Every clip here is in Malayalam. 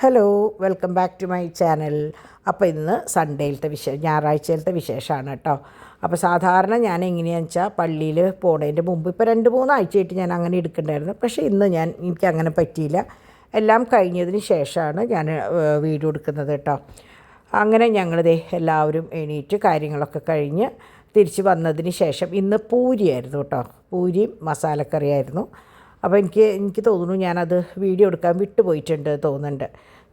Hello, welcome back to my channel. അപ്പോൾ ഇന്ന് സൺഡേയിലത്തെ ഞായറാഴ്ചയിലത്തെ വിശേഷമാണ് കേട്ടോ. അപ്പോൾ സാധാരണ ഞാൻ എങ്ങനെയാണെന്ന് വെച്ചാൽ പള്ളിയിൽ പോണതിൻ്റെ മുമ്പ് ഇപ്പോൾ 2-3 ആഴ്ചയായിട്ട് ഞാൻ അങ്ങനെ എടുക്കണ്ടായിരുന്നു. പക്ഷേ ഇന്ന് എനിക്ക് അങ്ങനെ പറ്റിയില്ല. എല്ലാം കഴിഞ്ഞതിന് ശേഷമാണ് ഞാൻ വീഡിയോ എടുക്കുന്നത് കേട്ടോ. അങ്ങനെ ഞങ്ങളിതേ എല്ലാവരും എണീറ്റ് കാര്യങ്ങളൊക്കെ കഴിഞ്ഞ് തിരിച്ച് വന്നതിന് ശേഷം ഇന്ന് പൂരിയായിരുന്നു കേട്ടോ. പൂരിയും മസാലക്കറിയായിരുന്നു. അപ്പോൾ എനിക്ക് തോന്നുന്നു ഞാനത് വീഡിയോ എടുക്കാൻ വിട്ടുപോയിട്ടുണ്ട് തോന്നുന്നുണ്ട്.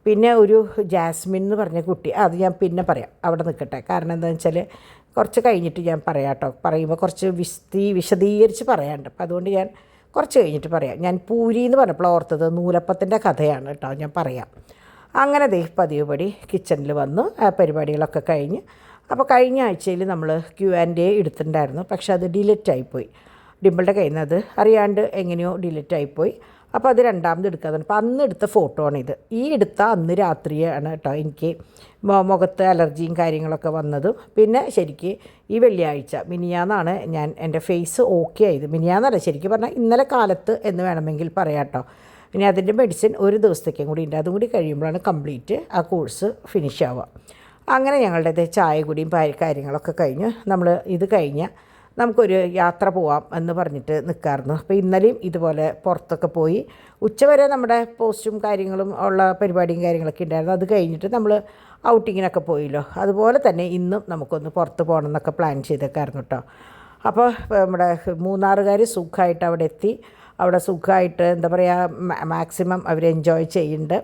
പിന്നെ ഒരു ജാസ്മിൻ എന്ന് പറഞ്ഞ കുട്ടി, അത് ഞാൻ പിന്നെ പറയാം, അവിടെ നിൽക്കട്ടെ. കാരണം എന്താണെന്ന് വെച്ചാൽ കുറച്ച് കഴിഞ്ഞിട്ട് ഞാൻ പറയാം കേട്ടോ. പറയുമ്പോൾ കുറച്ച് വിശദീകരിച്ച് പറയാനുണ്ട്. അപ്പോൾ അതുകൊണ്ട് ഞാൻ കുറച്ച് കഴിഞ്ഞിട്ട് പറയാം. ഞാൻ പൂരി എന്ന് പറഞ്ഞപ്പോൾ ഓർത്തത് നൂലപ്പത്തിൻ്റെ കഥയാണ് കേട്ടോ. ഞാൻ പറയാം. അങ്ങനെ പതിവുപടി കിച്ചണിൽ വന്നു പരിപാടികളൊക്കെ കഴിഞ്ഞ്. അപ്പോൾ കഴിഞ്ഞ ആഴ്ചയിൽ നമ്മൾ Q&A എടുത്തിട്ടുണ്ടായിരുന്നു. പക്ഷെ അത് ഡിലീറ്റ് ആയിപ്പോയി. ഡിമ്പിളുടെ കയ്യിൽ നിന്ന് അത് അറിയാണ്ട് എങ്ങനെയോ ഡിലീറ്റ് ആയിപ്പോയി. അപ്പോൾ അത് രണ്ടാമത് എടുക്കാതെ. അപ്പോൾ അന്ന് എടുത്ത ഫോട്ടോ ആണിത്. ഈ എടുത്ത അന്ന് രാത്രിയാണ് കേട്ടോ എനിക്ക് മുഖത്ത് അലർജിയും കാര്യങ്ങളൊക്കെ വന്നതും. പിന്നെ ശരിക്ക് ഈ വെള്ളിയാഴ്ച മിനിയാന്നാണ് എൻ്റെ ഫേസ് ഓക്കെ ആയത്. മിനിയാന്നല്ല, ശരിക്കും പറഞ്ഞാൽ ഇന്നലെ കാലത്ത് എന്ന് വേണമെങ്കിൽ പറയാം കേട്ടോ. ഇനി അതിൻ്റെ മെഡിസിൻ ഒരു ദിവസത്തേക്കും കൂടി ഉണ്ട്. അതും കൂടി കഴിയുമ്പോഴാണ് കംപ്ലീറ്റ് ആ കോഴ്സ് ഫിനിഷ് ആവുക. അങ്ങനെ ഞങ്ങളുടെ ചായ കൂടിയും കാര്യങ്ങളൊക്കെ കഴിഞ്ഞ് നമ്മൾ ഇത് കഴിഞ്ഞ് നമുക്കൊരു യാത്ര പോവാം എന്ന് പറഞ്ഞിട്ട് നിൽക്കാമായിരുന്നു. അപ്പോൾ ഇന്നലെയും ഇതുപോലെ പുറത്തൊക്കെ പോയി ഉച്ചവരെ നമ്മുടെ പോസ്റ്റും കാര്യങ്ങളും ഉള്ള പരിപാടിയും കാര്യങ്ങളൊക്കെ ഉണ്ടായിരുന്നു. അത് കഴിഞ്ഞിട്ട് നമ്മൾ ഔട്ടിങ്ങിനൊക്കെ പോയില്ലോ. അതുപോലെ തന്നെ ഇന്നും നമുക്കൊന്ന് പുറത്ത് പോകണം എന്നൊക്കെ പ്ലാൻ ചെയ്തേക്കായിരുന്നു കേട്ടോ. അപ്പോൾ നമ്മുടെ മൂന്നാറുകാർ സുഖമായിട്ട് അവിടെ എത്തി. അവിടെ സുഖമായിട്ട് എന്താ പറയുക, മാക്സിമം അവർ എൻജോയ് ചെയ്യുന്നുണ്ട്.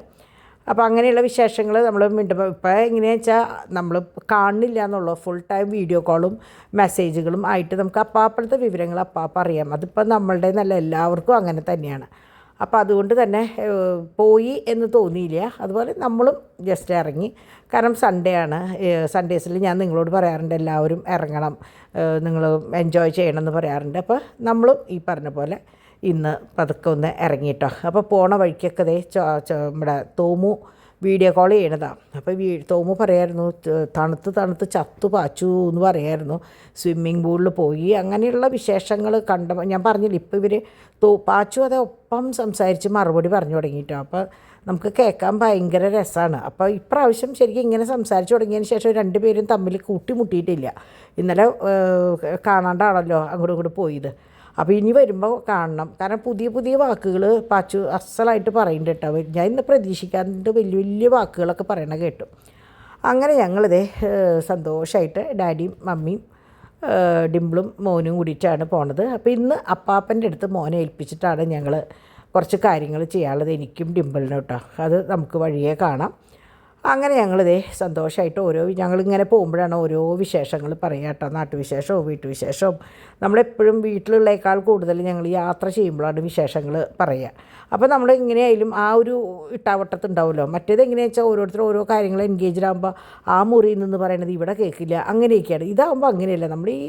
അപ്പോൾ അങ്ങനെയുള്ള വിശേഷങ്ങൾ നമ്മൾ മിണ്ടുമ്പോൾ ഇപ്പോൾ എങ്ങനെയാണെന്ന് വെച്ചാൽ നമ്മൾ കാണുന്നില്ല എന്നുള്ളൂ. ഫുൾ ടൈം വീഡിയോ കോളും മെസ്സേജുകളും ആയിട്ട് നമുക്ക് അപ്പാപ്പഴത്തെ വിവരങ്ങൾ അറിയാം. അതിപ്പോൾ നമ്മളുടെ നല്ല എല്ലാവർക്കും അങ്ങനെ തന്നെയാണ്. അപ്പോൾ അതുകൊണ്ട് തന്നെ പോയി എന്ന് തോന്നിയില്ല. അതുപോലെ നമ്മളും ജസ്റ്റ് ഇറങ്ങി. കാരണം സൺഡേ ആണ്. സൺഡേസിൽ ഞാൻ നിങ്ങളോട് പറയാറുണ്ട് എല്ലാവരും ഇറങ്ങണം, നിങ്ങൾ എൻജോയ് ചെയ്യണം എന്ന് പറയാറുണ്ട്. അപ്പോൾ നമ്മളും ഈ പറഞ്ഞ പോലെ ഇന്ന് പതുക്കെ ഒന്ന് ഇറങ്ങിയിട്ടോ. അപ്പോൾ പോണ വഴിക്കൊക്കെ നമ്മുടെ തോമു വീഡിയോ കോൾ ചെയ്യണതാണ്. അപ്പോൾ തോമു പറയായിരുന്നു തണുത്ത് ചത്തു പാച്ചു എന്ന് പറയായിരുന്നു. സ്വിമ്മിങ് പൂളിൽ പോയി അങ്ങനെയുള്ള വിശേഷങ്ങൾ കണ്ടപ്പോൾ ഞാൻ പറഞ്ഞില്ല. ഇപ്പോൾ ഇവർ പാച്ചു അതേ ഒപ്പം സംസാരിച്ച് മറുപടി പറഞ്ഞു തുടങ്ങിയിട്ടോ. അപ്പോൾ നമുക്ക് കേൾക്കാൻ ഭയങ്കര രസമാണ്. അപ്പോൾ ഇപ്രാവശ്യം ശരിക്കും ഇങ്ങനെ സംസാരിച്ച് തുടങ്ങിയതിന് ശേഷം രണ്ടുപേരും തമ്മിൽ കൂട്ടിമുട്ടിയിട്ടില്ല. ഇന്നലെ കാണാണ്ടാണല്ലോ അങ്ങോട്ടും ഇങ്ങോട്ട് പോയത്. അപ്പോൾ ഇനി വരുമ്പോൾ കാണണം. കാരണം പുതിയ വാക്കുകൾ പാച്ചു അസലായിട്ട് പറയുന്നുണ്ട് കേട്ടോ. ഞാൻ ഇന്ന് പ്രതീക്ഷിക്കാണ്ട് വലിയ വാക്കുകളൊക്കെ പറയണ കേട്ടു. അങ്ങനെ ഞങ്ങളിതേ സന്തോഷമായിട്ട് ഡാഡിയും മമ്മിയും ഡിംപിളും മോനും കൂടിയിട്ടാണ് പോണത്. അപ്പോൾ ഇന്ന് അപ്പാപ്പൻ്റെ അടുത്ത് മോനെ ഏൽപ്പിച്ചിട്ടാണ് ഞങ്ങൾ കുറച്ച് കാര്യങ്ങൾ ചെയ്യാനുള്ളത്, എനിക്കും ഡിംപിളിനും കേട്ടോ. അത് നമുക്ക് വഴിയേ കാണാം. അങ്ങനെ ഞങ്ങളിതേ സന്തോഷമായിട്ട് ഞങ്ങളിങ്ങനെ പോകുമ്പോഴാണ് ഓരോ വിശേഷങ്ങൾ പറയുക കേട്ടോ. നാട്ടുവിശേഷവും വീട്ടുവിശേഷവും. നമ്മളെപ്പോഴും വീട്ടിലുള്ളേക്കാൾ കൂടുതൽ ഞങ്ങൾ യാത്ര ചെയ്യുമ്പോഴാണ് വിശേഷങ്ങൾ പറയുക. അപ്പോൾ നമ്മൾ എങ്ങനെയായാലും ആ ഒരു ഇട്ടാവട്ടത്തുണ്ടാവുമല്ലോ. മറ്റേത് എങ്ങനെയാണെന്ന് വെച്ചാൽ ഓരോരുത്തരും ഓരോ കാര്യങ്ങൾ എൻഗേജ്ഡ് ആകുമ്പോൾ ആ മുറിയിൽ നിന്ന് പറയണത് ഇവിടെ കേൾക്കില്ല, അങ്ങനെയൊക്കെയാണ്. ഇതാകുമ്പോൾ അങ്ങനെയല്ല. നമ്മൾ ഈ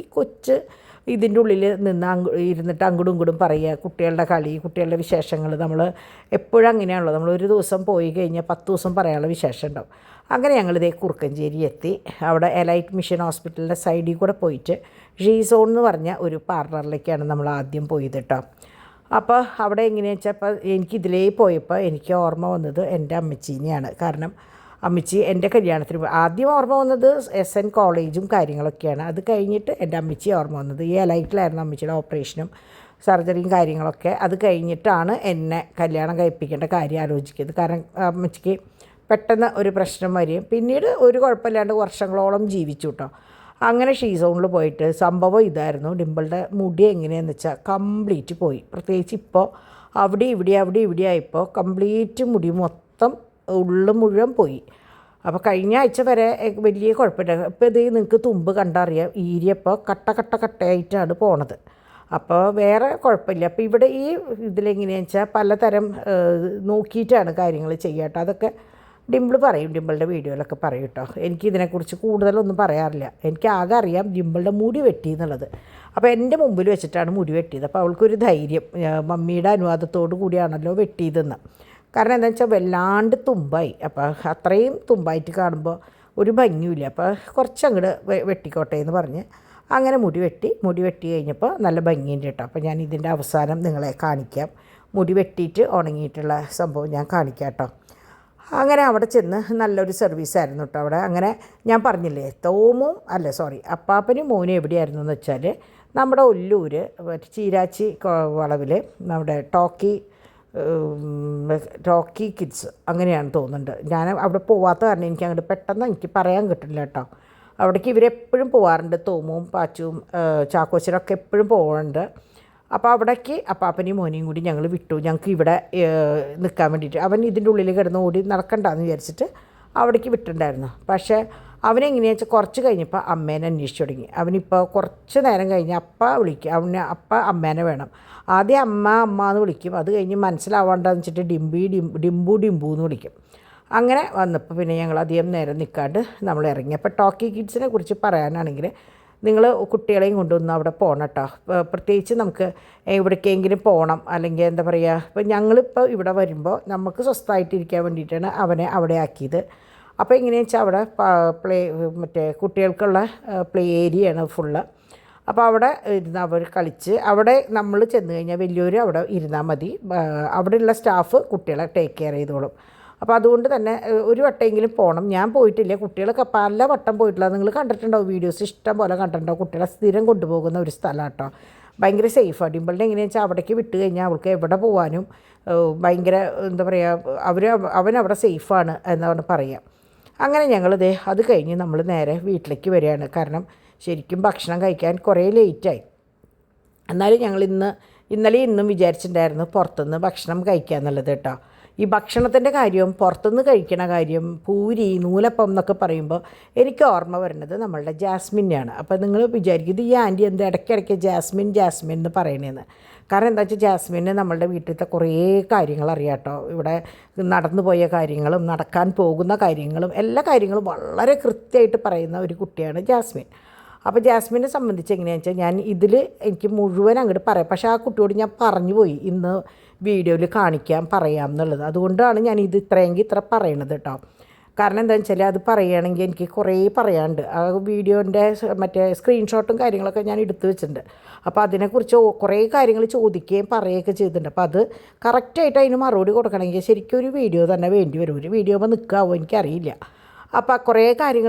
ഇതിൻ്റെ ഉള്ളിൽ നിന്ന് ഇരുന്നിട്ട് അങ്ങോട്ടും ഇങ്ങോട്ടും പറയുക. കുട്ടികളുടെ കളി, കുട്ടികളുടെ വിശേഷങ്ങൾ. നമ്മൾ എപ്പോഴും അങ്ങനെയാണല്ലോ. നമ്മളൊരു ദിവസം പോയി കഴിഞ്ഞാൽ 10 ദിവസം പറയാനുള്ള വിശേഷം ഉണ്ടാവും. അങ്ങനെ ഞങ്ങളിതേ കുറുക്കഞ്ചേരി എത്തി. അവിടെ എലൈറ്റ് മിഷൻ ഹോസ്പിറ്റലിൻ്റെ സൈഡിൽ കൂടെ പോയിട്ട് ഷീസോൺ എന്ന് പറഞ്ഞ ഒരു പാർലറിലേക്കാണ് നമ്മൾ ആദ്യം പോയത് കേട്ടോ. അപ്പോൾ അവിടെ എങ്ങനെയാണെന്ന് വെച്ചാൽ എനിക്കിതിലേ പോയപ്പോൾ എനിക്ക് ഓർമ്മ വന്നത് എൻ്റെ അമ്മച്ചീനെയാണ്. കാരണം അമ്മച്ചി എൻ്റെ കല്യാണത്തിന് ആദ്യം ഓർമ്മ വന്നത് SN കോളേജും കാര്യങ്ങളൊക്കെയാണ്. അത് കഴിഞ്ഞിട്ട് എൻ്റെ അമ്മച്ചി ഓർമ്മ വന്നത്. ഈ എലൈറ്റിലായിരുന്നു അമ്മച്ചിയുടെ ഓപ്പറേഷനും സർജറിയും കാര്യങ്ങളൊക്കെ. അത് കഴിഞ്ഞിട്ടാണ് എന്നെ കല്യാണം കഴിപ്പിക്കേണ്ട കാര്യം ആലോചിക്കുന്നത്. കാരണം അമ്മച്ചിക്ക് പെട്ടെന്ന് ഒരു പ്രശ്നം വരികയും പിന്നീട് ഒരു കുഴപ്പമില്ലാണ്ട് വർഷങ്ങളോളം ജീവിച്ചു കേട്ടോ. അങ്ങനെ ഷീസോണിൽ പോയിട്ട് സംഭവം ഇതായിരുന്നു. ഡിംപിളുടെ മുടി എങ്ങനെയാണെന്ന് വെച്ചാൽ കംപ്ലീറ്റ് പോയി. പ്രത്യേകിച്ച് ഇപ്പോൾ അവിടെ ഇവിടെ ആയപ്പോൾ കംപ്ലീറ്റ് മുടി മൊത്തം ഉള്ളു മുഴുവൻ പോയി. അപ്പോൾ കഴിഞ്ഞ ആഴ്ച വരെ വലിയ കുഴപ്പമില്ല. ഇപ്പോൾ ഇത് നിങ്ങൾക്ക് തുമ്പ് കണ്ടറിയാം, ഈരിയപ്പോൾ കട്ടയായിട്ടാണ് പോണത്. അപ്പോൾ വേറെ കുഴപ്പമില്ല. അപ്പോൾ ഇവിടെ ഈ ഇതിലെങ്ങനെയാണെന്ന് വെച്ചാൽ പലതരം നോക്കിയിട്ടാണ് കാര്യങ്ങൾ ചെയ്യുക കേട്ടോ. അതൊക്കെ ഡിംപിൾ പറയും, ഡിംപിളുടെ വീഡിയോയിലൊക്കെ പറയും കേട്ടോ. എനിക്കിതിനെക്കുറിച്ച് കൂടുതലൊന്നും പറയാറില്ല. എനിക്ക് ആകെ അറിയാം ഡിംപിളുടെ മുടി വെട്ടി എന്നുള്ളത്. അപ്പോൾ എൻ്റെ മുമ്പിൽ വെച്ചിട്ടാണ് മുടി വെട്ടിയത്. അപ്പോൾ അവൾക്കൊരു ധൈര്യം, മമ്മിയുടെ അനുവാദത്തോടു കൂടിയാണല്ലോ വെട്ടിയതെന്ന്. കാരണം എന്താണെന്ന് വെച്ചാൽ വല്ലാണ്ട് തുമ്പായി. അപ്പോൾ അത്രയും തുമ്പായിട്ട് കാണുമ്പോൾ ഒരു ഭംഗിയില്ല. അപ്പോൾ കുറച്ചങ്ങോട്ട് വെട്ടിക്കോട്ടെ എന്ന് പറഞ്ഞ് അങ്ങനെ മുടി വെട്ടി കഴിഞ്ഞപ്പോൾ നല്ല ഭംഗിയുണ്ട് കേട്ടോ. അപ്പോൾ ഞാൻ ഇതിൻ്റെ അവസാനം നിങ്ങളെ കാണിക്കാം. മുടി വെട്ടിയിട്ട് ഉണങ്ങിയിട്ടുള്ള സംഭവം ഞാൻ കാണിക്കാം കേട്ടോ. അങ്ങനെ അവിടെ ചെന്ന് നല്ലൊരു സർവീസായിരുന്നു കേട്ടോ അവിടെ. അങ്ങനെ ഞാൻ പറഞ്ഞില്ലേ, തോമും അല്ല സോറി അപ്പാപ്പനും മോനും എവിടെയായിരുന്നു എന്ന് വെച്ചാൽ നമ്മുടെ ഒല്ലൂർ ചീരാച്ചി വളവിൽ നമ്മുടെ ടോക്കി കിഡ്സ് അങ്ങനെയാണ് തോന്നുന്നുണ്ട്. ഞാൻ അവിടെ പോവാത്ത കാരണം എനിക്ക് അങ്ങോട്ട് പെട്ടെന്ന് എനിക്ക് പറയാൻ കിട്ടില്ല കേട്ടോ. അവിടേക്ക് ഇവരെപ്പോഴും പോവാറുണ്ട്, തോമും പാച്ചുവും ചാക്കോച്ചനൊക്കെ എപ്പോഴും പോകാറുണ്ട്. അപ്പോൾ അവിടേക്ക് അപ്പാപ്പനെയും മോനെയും കൂടി ഞങ്ങൾ വിട്ടു. ഞങ്ങൾക്ക് ഇവിടെ നിൽക്കാൻ വേണ്ടിയിട്ട് അവൻ ഇതിൻ്റെ ഉള്ളിൽ കിടന്ന് ഓടി നടക്കണ്ടെന്ന് വിചാരിച്ചിട്ട് അവിടേക്ക് വിട്ടിട്ടുണ്ടായിരുന്നു. പക്ഷേ അവനെങ്ങനെയാണെന്ന് വെച്ചാൽ കുറച്ച് കഴിഞ്ഞപ്പോൾ അമ്മേനെ അന്വേഷിച്ച് തുടങ്ങി. അവനിപ്പോൾ കുറച്ച് നേരം കഴിഞ്ഞ് അപ്പ വിളിക്കും, അപ്പ അമ്മേനെ വേണം. ആദ്യം അമ്മ എന്ന് വിളിക്കും, അത് കഴിഞ്ഞ് മനസ്സിലാവാണ്ടെന്ന് വെച്ചിട്ട് ഡിംബു എന്ന് വിളിക്കും. അങ്ങനെ വന്നപ്പോൾ പിന്നെ ഞങ്ങൾ അധികം നേരം നിൽക്കാണ്ട് നമ്മൾ ഇറങ്ങി. അപ്പോൾ ടോക്കി കിഡ്സിനെ കുറിച്ച് പറയാനാണെങ്കിൽ നിങ്ങൾ കുട്ടികളെയും കൊണ്ടുവന്ന് അവിടെ പോകണം കേട്ടോ. പ്രത്യേകിച്ച് നമുക്ക് എവിടേക്കെങ്കിലും പോകണം, അല്ലെങ്കിൽ എന്താ പറയുക, ഇപ്പോൾ ഞങ്ങളിപ്പോൾ ഇവിടെ വരുമ്പോൾ നമുക്ക് സ്വസ്ഥമായിട്ടിരിക്കാൻ വേണ്ടിയിട്ടാണ് അവനെ അവിടെ ആക്കിയത്. അപ്പോൾ എങ്ങനെയാണെന്ന് വെച്ചാൽ അവിടെ മറ്റേ കുട്ടികൾക്കുള്ള പ്ലേ ഏരിയയാണ് ഫുള്ള്. അപ്പോൾ അവിടെ ഇരുന്ന് അവർ കളിച്ച്, അവിടെ നമ്മൾ ചെന്ന് കഴിഞ്ഞാൽ വലിയൊരു അവിടെ ഇരുന്നാൽ മതി, അവിടെയുള്ള സ്റ്റാഫ് കുട്ടികളെ ടേക്ക് കെയർ ചെയ്തോളും. അപ്പോൾ അതുകൊണ്ട് തന്നെ ഒരു വട്ടമെങ്കിലും പോകണം. ഞാൻ പോയിട്ടില്ല, കുട്ടികളൊക്കെ പല വട്ടം പോയിട്ടില്ല. നിങ്ങൾ കണ്ടിട്ടുണ്ടാവും, വീഡിയോസ് ഇഷ്ടം പോലെ കണ്ടിട്ടുണ്ടാവും. കുട്ടികളെ സ്ഥിരം കൊണ്ടുപോകുന്ന ഒരു സ്ഥലമാണ് കേട്ടോ. ഭയങ്കര സേഫാണ്. ഡിംപിളിനെ എങ്ങനെയാണെന്ന് വെച്ചാൽ അവിടേക്ക് വിട്ട് കഴിഞ്ഞാൽ അവൾക്ക് എവിടെ പോകാനും ഭയങ്കര എന്താ പറയുക, അവനവിടെ സേഫാണ് എന്നാണ് പറയുക. അങ്ങനെ ഞങ്ങളിത് അത് കഴിഞ്ഞ് നമ്മൾ നേരെ വീട്ടിലേക്ക് വരികയാണ്. കാരണം ശരിക്കും ഭക്ഷണം കഴിക്കാൻ കുറേ ലേറ്റായി. എന്നാലും ഞങ്ങൾ ഇന്നലെയും ഇന്നും വിചാരിച്ചിട്ടുണ്ടായിരുന്നു പുറത്തുനിന്ന് ഭക്ഷണം കഴിക്കുക എന്നുള്ളത് കേട്ടോ. ഈ ഭക്ഷണത്തിൻ്റെ കാര്യവും പുറത്തുനിന്ന് കഴിക്കണ കാര്യം, പൂരി നൂലപ്പം എന്നൊക്കെ പറയുമ്പോൾ എനിക്ക് ഓർമ്മ വരുന്നത് നമ്മളുടെ ജാസ്മിനെയാണ്. അപ്പോൾ നിങ്ങൾ വിചാരിക്കും ഈ ആൻറ്റി എന്ത് ഇടയ്ക്കിടയ്ക്ക് ജാസ്മിൻ എന്ന് പറയണേന്ന്. കാരണം എന്താ വെച്ചാൽ ജാസ്മിന് നമ്മളുടെ വീട്ടിലത്തെ കുറേ കാര്യങ്ങൾ അറിയാം കേട്ടോ. ഇവിടെ നടന്നു പോയ കാര്യങ്ങളും നടക്കാൻ പോകുന്ന കാര്യങ്ങളും എല്ലാ കാര്യങ്ങളും വളരെ കൃത്യമായിട്ട് പറയുന്ന ഒരു കുട്ടിയാണ് ജാസ്മിൻ. അപ്പോൾ ജാസ്മിനെ സംബന്ധിച്ച് എങ്ങനെയാണെന്ന് വെച്ചാൽ ഞാൻ ഇതിൽ എനിക്ക് മുഴുവൻ അങ്ങോട്ട് പറയാം, പക്ഷേ ആ കുട്ടിയോട് ഞാൻ പറഞ്ഞു പോയി ഇന്ന് വീഡിയോയിൽ പറയാം എന്നുള്ളത്. അതുകൊണ്ടാണ് ഞാൻ ഇത് ഇത്ര പറയണത് കേട്ടോ. കാരണം എന്താണെന്ന് വെച്ചാൽ അത് പറയുകയാണെങ്കിൽ എനിക്ക് കുറേ പറയാനുണ്ട്. ആ വീഡിയോൻ്റെ മറ്റേ സ്ക്രീൻഷോട്ടും കാര്യങ്ങളൊക്കെ ഞാൻ എടുത്തു വെച്ചിട്ടുണ്ട്. അപ്പോൾ അതിനെക്കുറിച്ച് കുറേ കാര്യങ്ങൾ ചോദിക്കുകയും പറയുകയൊക്കെ ചെയ്തിട്ടുണ്ട്. അപ്പോൾ അത് കറക്റ്റായിട്ട് അതിന് മറുപടി കൊടുക്കണമെങ്കിൽ ശരിക്കും ഒരു വീഡിയോ തന്നെ വേണ്ടി വരും. ഒരു വീഡിയോ നിൽക്കാവോ എനിക്കറിയില്ല. അപ്പോൾ കുറേ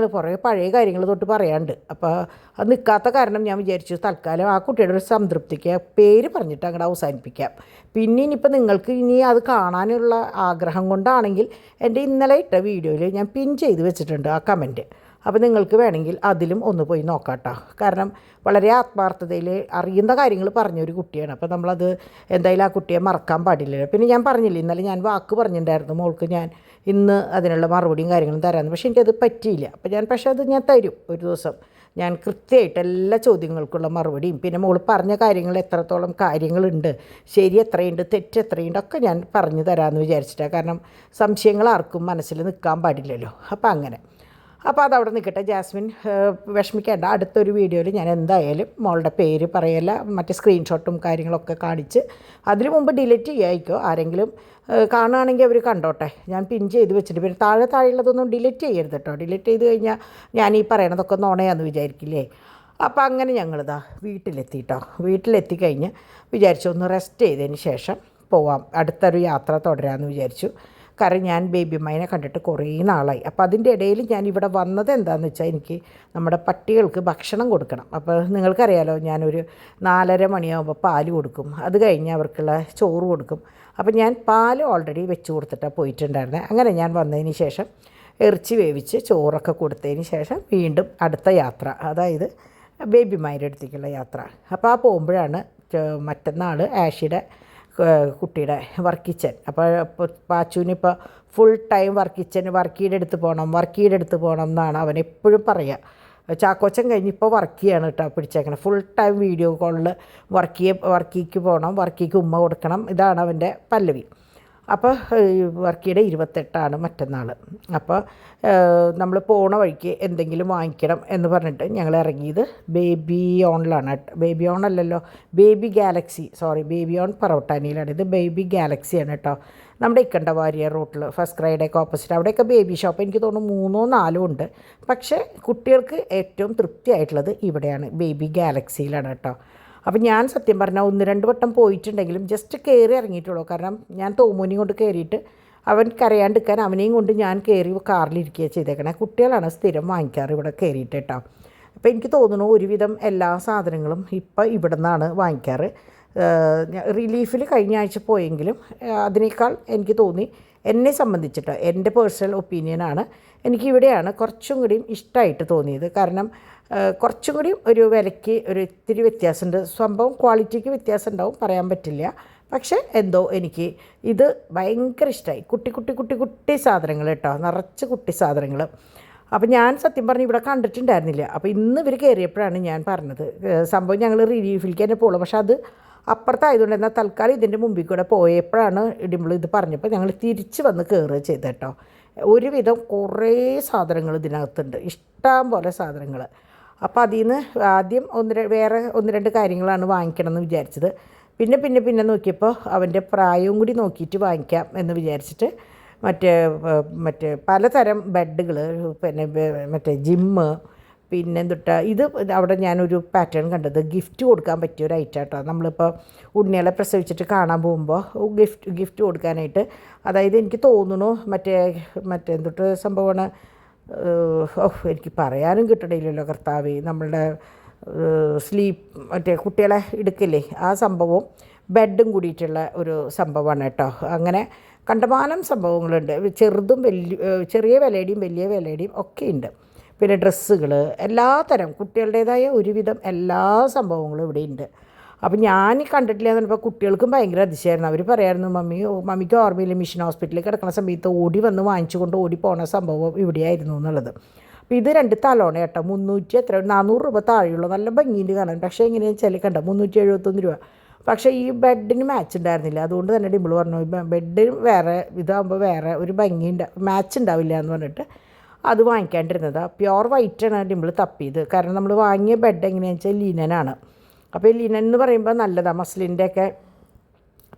പഴയ കാര്യങ്ങൾ തൊട്ട് പറയാനുണ്ട്. അപ്പോൾ അത് നിൽക്കാത്ത കാരണം ഞാൻ വിചാരിച്ചു തൽക്കാലം ആ കുട്ടിയുടെ ഒരു സംതൃപ്തിക്ക് പേര് പറഞ്ഞിട്ട് അങ്ങോട്ട് അവസാനിപ്പിക്കാം. പിന്നെ ഇനിയിപ്പോൾ നിങ്ങൾക്ക് അത് കാണാനുള്ള ആഗ്രഹം കൊണ്ടാണെങ്കിൽ എൻ്റെ ഇന്നലെ ഇട്ട വീഡിയോയിൽ ഞാൻ പിൻ ചെയ്ത് വെച്ചിട്ടുണ്ട് ആ കമൻറ്റ്. അപ്പോൾ നിങ്ങൾക്ക് വേണമെങ്കിൽ അതിലും ഒന്ന് പോയി നോക്കാം കേട്ടോ. കാരണം വളരെ ആത്മാർത്ഥതയിൽ അറിയുന്ന കാര്യങ്ങൾ പറഞ്ഞൊരു കുട്ടിയാണ്. അപ്പോൾ നമ്മളത് എന്തായാലും ആ കുട്ടിയെ മറക്കാൻ പാടില്ലല്ലോ. പിന്നെ ഞാൻ പറഞ്ഞില്ലേ, ഇന്നലെ ഞാൻ വാക്ക് പറഞ്ഞിട്ടുണ്ടായിരുന്നു മോൾക്ക് ഞാൻ ഇന്ന് അതിനുള്ള മറുപടിയും കാര്യങ്ങളും തരാമെന്ന്. പക്ഷേ എനിക്കത് പറ്റിയില്ല. അപ്പോൾ അത് ഞാൻ തരും ഒരു ദിവസം. ഞാൻ കൃത്യമായിട്ട് എല്ലാ ചോദ്യങ്ങൾക്കുള്ള മറുപടിയും പിന്നെ മോൾ പറഞ്ഞ കാര്യങ്ങൾ എത്രത്തോളം കാര്യങ്ങളുണ്ട്, ശരി എത്രയുണ്ട്, തെറ്റ് എത്രയുണ്ട് ഒക്കെ ഞാൻ പറഞ്ഞു തരാമെന്ന് വിചാരിച്ചിട്ടാണ്. കാരണം സംശയങ്ങൾ ആർക്കും മനസ്സിൽ നിൽക്കാൻ പാടില്ലല്ലോ. അപ്പോൾ അതവിടെ നിൽക്കട്ടെ. ജാസ്മിൻ വിഷമിക്കേണ്ട, അടുത്തൊരു വീഡിയോയിൽ ഞാൻ എന്തായാലും മോളുടെ പേര് പറയല്ല, മറ്റേ സ്ക്രീൻഷോട്ടും കാര്യങ്ങളൊക്കെ കാണിച്ച് അതിന് മുമ്പ് ഡിലീറ്റ് ചെയ്യായിക്കോ. ആരെങ്കിലും കാണുകയാണെങ്കിൽ അവർ കണ്ടോട്ടെ. ഞാൻ പിൻ ചെയ്ത് വെച്ചിട്ട് പിന്നെ താഴെയുള്ളതൊന്നും ഡിലീറ്റ് ചെയ്യരുത് കേട്ടോ. ഡിലീറ്റ് ചെയ്ത് കഴിഞ്ഞാൽ ഞാൻ ഈ പറയണതൊക്കെ നുണയാന്ന് വിചാരിക്കില്ലേ. അപ്പോൾ അങ്ങനെ ഞങ്ങളിതാ വീട്ടിലെത്തി കഴിഞ്ഞ് വിചാരിച്ചു ഒന്ന് റെസ്റ്റ് ചെയ്തതിന് ശേഷം പോവാം, അടുത്തൊരു യാത്ര തുടരാമെന്ന് വിചാരിച്ചു. കാരണം ഞാൻ ബേബി അമ്മേനെ കണ്ടിട്ട് കുറേ നാളായി. അപ്പോൾ അതിൻ്റെ ഇടയിൽ ഞാൻ ഇവിടെ വന്നത് എന്താണെന്ന് വെച്ചാൽ എനിക്ക് നമ്മുടെ പട്ടികൾക്ക് ഭക്ഷണം കൊടുക്കണം. അപ്പോൾ നിങ്ങൾക്കറിയാലോ, ഞാനൊരു 4:30 മണിയാകുമ്പോൾ പാല് കൊടുക്കും, അത് കഴിഞ്ഞ് അവർക്കുള്ള ചോറ് കൊടുക്കും. അപ്പോൾ ഞാൻ പാല് ഓൾറെഡി വെച്ച് കൊടുത്തിട്ടാണ് പോയിട്ടുണ്ടായിരുന്നത്. അങ്ങനെ ഞാൻ വന്നതിന് ശേഷം ഇറച്ചി വേവിച്ച് ചോറൊക്കെ കൊടുത്തതിന് ശേഷം വീണ്ടും അടുത്ത യാത്ര, അതായത് ബേബിമാരുടെ അടുത്തേക്കുള്ള യാത്ര. അപ്പോൾ ആ പോകുമ്പോഴാണ് മറ്റന്നാൾ ആഷിയുടെ കുട്ടിയുടെ വർക്ക് കിച്ചൻ. അപ്പോൾ പാച്ചുവിനിപ്പോൾ ഫുൾ ടൈം വർക്ക് അടുത്ത് പോകണം എന്നാണ് അവൻ എപ്പോഴും പറയുക. ചാക്കോച്ചൻ കഴിഞ്ഞിപ്പോൾ വർക്ക് ചെയ്യാണ് കേട്ടോ പിടിച്ചേക്കണം. ഫുൾ ടൈം വീഡിയോ കോളിൽ വർക്കിക്ക് പോകണം, വർക്കിക്ക് ഉമ്മ കൊടുക്കണം, ഇതാണ് അവൻ്റെ പല്ലവി. അപ്പോൾ വർക്കിയുടെ 28 മറ്റന്നാൾ. അപ്പോൾ നമ്മൾ പോണ വഴിക്ക് എന്തെങ്കിലും വാങ്ങിക്കണം എന്ന് പറഞ്ഞിട്ട് ഞങ്ങൾ ഇറങ്ങിയത് ബേബി ഓണിലാണ്. ബേബി ഓൺ അല്ലല്ലോ, ബേബി ഗാലക്സി, ബേബി ഓൺ പറവട്ടാനിയിലാണ്. ഇത് ബേബി ഗാലക്സിയാണ് കേട്ടോ. നമ്മുടെ ഇക്കണ്ട വാരിയർ റൂട്ടിൽ ഫസ്റ്റ് ക്രൈഡേക്ക് ഓപ്പോസിറ്റ് അവിടെയൊക്കെ ബേബി ഷോപ്പ് എനിക്ക് തോന്നുന്നു 3 or 4 ഉണ്ട്. പക്ഷേ കുട്ടികൾക്ക് ഏറ്റവും തൃപ്തിയായിട്ടുള്ളത് ഇവിടെയാണ്, ബേബി ഗാലക്സിയിലാണ് കേട്ടോ. അപ്പോൾ ഞാൻ സത്യം പറഞ്ഞാൽ 1-2 വട്ടം പോയിട്ടുണ്ടെങ്കിലും ജസ്റ്റ് കയറി ഇറങ്ങിയിട്ടുള്ളൂ. കാരണം ഞാൻ തോമോനി കൊണ്ട് കയറിയിട്ട് അവൻ കരയാണ്ടിരിക്കാൻ അവനെയും കൊണ്ട് ഞാൻ കയറി കാറിലിരിക്കുകയാണ് ചെയ്തേക്കണേ. കുട്ടികളാണ് സ്ഥിരം വാങ്ങിക്കാറ് ഇവിടെ കയറിയിട്ട് കേട്ടോ. അപ്പോൾ എനിക്ക് തോന്നുന്നു ഒരുവിധം എല്ലാ സാധനങ്ങളും ഇപ്പം ഇവിടെ നിന്നാണ് വാങ്ങിക്കാറ്. റിലീഫിൽ കഴിഞ്ഞ ആഴ്ച പോയെങ്കിലും അതിനേക്കാൾ എനിക്ക് തോന്നി, എന്നെ സംബന്ധിച്ചിട്ട് എൻ്റെ പേഴ്സണൽ ഒപ്പീനിയനാണ്, എനിക്കിവിടെയാണ് കുറച്ചും കൂടിയും ഇഷ്ടമായിട്ട് തോന്നിയത്. കാരണം കുറച്ചും കൂടിയും ഒരു വിലയ്ക്ക് ഒരു ഇത്തിരി വ്യത്യാസമുണ്ട്. സംഭവം ക്വാളിറ്റിക്ക് വ്യത്യാസം ഉണ്ടാവും, പറയാൻ പറ്റില്ല. പക്ഷേ എന്തോ എനിക്ക് ഇത് ഭയങ്കര ഇഷ്ടമായി. കുട്ടി സാധനങ്ങൾ കേട്ടോ, നിറച്ച് കുട്ടി സാധനങ്ങൾ. അപ്പോൾ ഞാൻ സത്യം പറഞ്ഞ് ഇവിടെ കണ്ടിട്ടുണ്ടായിരുന്നില്ല. അപ്പോൾ ഇന്ന് ഇവർ കയറിയപ്പോഴാണ് ഞാൻ പറഞ്ഞത്. സംഭവം ഞങ്ങൾ റിലീഫിലേക്ക് തന്നെ പോകുള്ളൂ, പക്ഷേ അത് അപ്പുറത്തായതുകൊണ്ട് എന്നാൽ തൽക്കാലം ഇതിൻ്റെ മുമ്പിൽ കൂടെ പോയപ്പോഴാണ് ഡിംപിൾ ഇത് പറഞ്ഞപ്പോൾ ഞങ്ങൾ തിരിച്ച് വന്ന് കയറുക ചെയ്ത് കേട്ടോ. ഒരുവിധം കുറേ സാധനങ്ങൾ ഇതിനകത്തുണ്ട്, ഇഷ്ടം പോലെ സാധനങ്ങൾ. അപ്പോൾ അതിൽ നിന്ന് ആദ്യം വേറെ ഒന്ന് രണ്ട് കാര്യങ്ങളാണ് വാങ്ങിക്കണം എന്ന് വിചാരിച്ചത്. പിന്നെ നോക്കിയപ്പോൾ അവൻ്റെ പ്രായവും കൂടി നോക്കിയിട്ട് വാങ്ങിക്കാം എന്ന് വിചാരിച്ചിട്ട് മറ്റേ പലതരം ബെഡുകൾ, പിന്നെ മറ്റേ ജിമ്മ്, പിന്നെ ഇത് അവിടെ ഞാനൊരു പാറ്റേൺ കണ്ടത്, ഗിഫ്റ്റ് കൊടുക്കാൻ പറ്റിയ ഒരു ഐറ്റം കേട്ടോ. നമ്മളിപ്പോൾ ഉണ്ണികളെ പ്രസവിച്ചിട്ട് കാണാൻ പോകുമ്പോൾ ഗിഫ്റ്റ് കൊടുക്കാനായിട്ട്. അതായത് എനിക്ക് തോന്നുന്നു മറ്റേ സംഭവമാണ്, എനിക്ക് പറയാനും കിട്ടണില്ലല്ലോ കർത്താവേ, നമ്മളുടെ മറ്റേ കുട്ടികളെ എടുക്കില്ലേ, ആ സംഭവവും ബെഡും കൂടിയിട്ടുള്ള ഒരു സംഭവമാണ് കേട്ടോ. അങ്ങനെ കണ്ടമാനം സംഭവങ്ങളുണ്ട്, ചെറിയ വിലയുടെയും വലിയ വിലയുടെയും ഒക്കെ ഉണ്ട്. പിന്നെ ഡ്രസ്സുകൾ, എല്ലാത്തരം കുട്ടികളുടേതായ ഒരുവിധം എല്ലാ സംഭവങ്ങളും ഇവിടെ ഉണ്ട്. അപ്പോൾ ഞാൻ കണ്ടിട്ടില്ല എന്ന് പറഞ്ഞപ്പോൾ കുട്ടികൾക്കും ഭയങ്കര അതിശയമായിരുന്നു. അവർ പറയായിരുന്നു, മമ്മിക്ക് ഓർമ്മയില്ല മിഷൻ ഹോസ്പിറ്റലിൽ കിടക്കുന്ന സമയത്ത് ഓടി വന്ന് വാങ്ങിച്ചുകൊണ്ട് ഓടി പോണ സംഭവം ഇവിടെയായിരുന്നു എന്നുള്ളത്. അപ്പോൾ ഇത് 2 തലോണ കേട്ടോ, 400 രൂപ താഴെയുള്ളൂ, നല്ല ഭംഗിയിൽ കാണാൻ. പക്ഷേ എങ്ങനെയാണെന്ന് വെച്ചാൽ കണ്ടോ 371 രൂപ. പക്ഷേ ഈ ബെഡിന് മാച്ച് ഉണ്ടായിരുന്നില്ല. അതുകൊണ്ട് തന്നെ ഡിംപിൾ പറഞ്ഞു ബെഡ് വേറെ, ഇതാകുമ്പോൾ വേറെ ഒരു മാച്ച് ഉണ്ടാവില്ല എന്ന് പറഞ്ഞിട്ട് അത് വാങ്ങിക്കാണ്ടിരുന്നതാണ്. പ്യുവർ വൈറ്റാണ് ഡിംപിൾ തപ്പിയത്. കാരണം നമ്മൾ വാങ്ങിയ ബെഡ് എങ്ങനെയാണെന്ന് വെച്ചാൽ ലിനനാണ്. അപ്പോൾ ഈ ലിനൻ എന്ന് പറയുമ്പോൾ നല്ലതാണ്, മസ്ലിൻ്റെയൊക്കെ